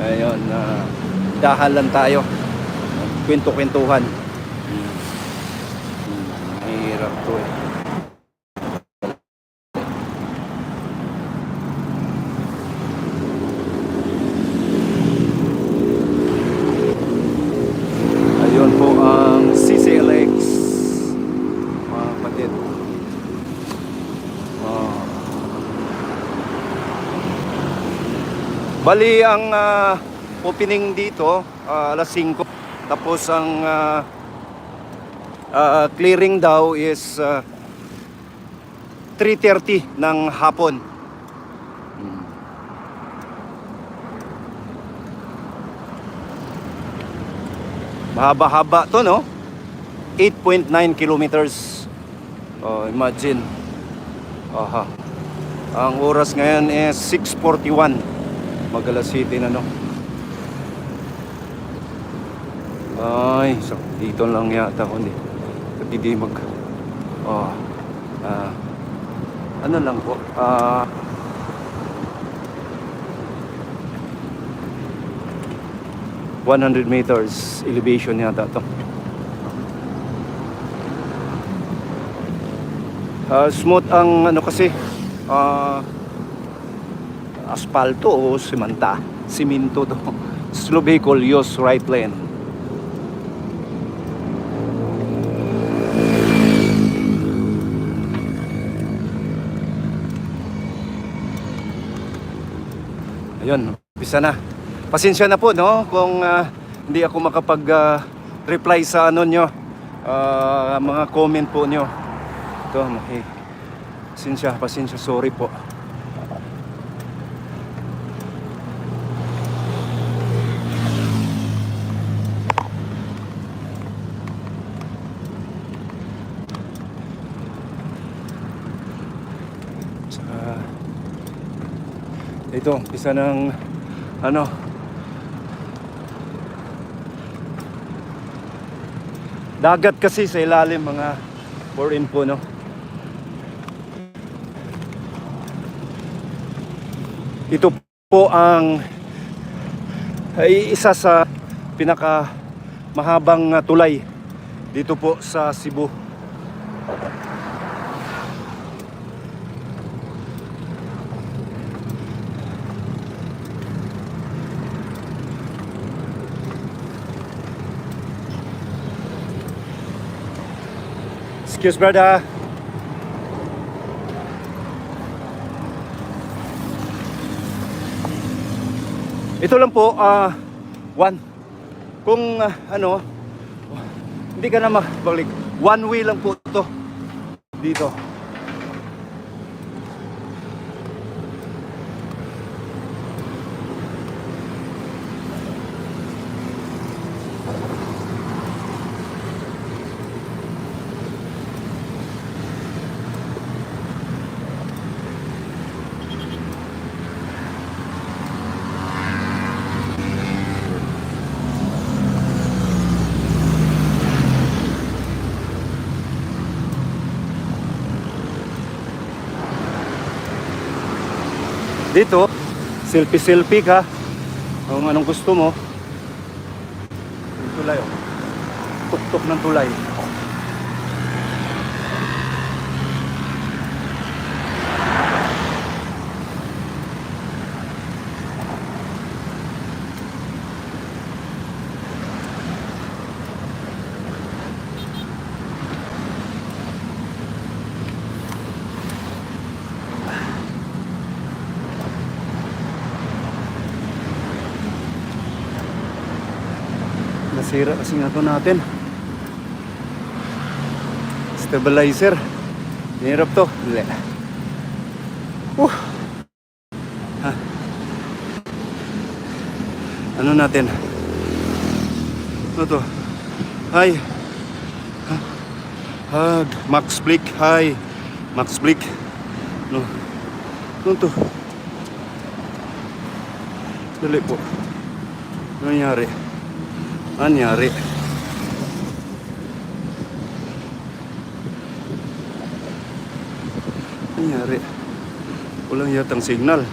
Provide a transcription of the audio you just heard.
Ayun, dahan lang tayo. Kwento-kwentuhan. Mahirap to eh. Ayun po ang CCLX, mga kapatid. Bali ang opening dito alas 5, tapos ang clearing daw is 3:30 ng hapon. Mahaba-haba to, no? 8.9 kilometers. Imagine. Aha. Ang oras ngayon is 6:41. Magalas City na, no? Ay, so dito lang yata ako, hindi mag ano lang po, 100 meters elevation yata to. Smooth ang ano kasi, asfalto o siminto to. Slow vehicle use right lane. Ayun, umpisa na. Pasensya na po, no, kung hindi ako makapag reply sa ano nyo, mga comment po nyo. Ito, pasensya, sorry po. Ito, isa ng ano, dagat kasi sa ilalim, mga for info, no. Ito po ang isa sa pinaka mahabang tulay dito po sa Cebu. Excuse brother. Ito lang po, kung ano, hindi ka na magbalik, one way lang po ito dito. Dito, selfie ka kung anong gusto mo. Yung tulay, oh. Tuktok ng tulay. Nasira kasi nga ito natin. Stabilizer. Hirap to. Ano natin? Ano to? Hi. Max Blick. Hi. Max Blick. No. Ano to? Dali po. Ano nangyari? Anyari. Walang yatang signal.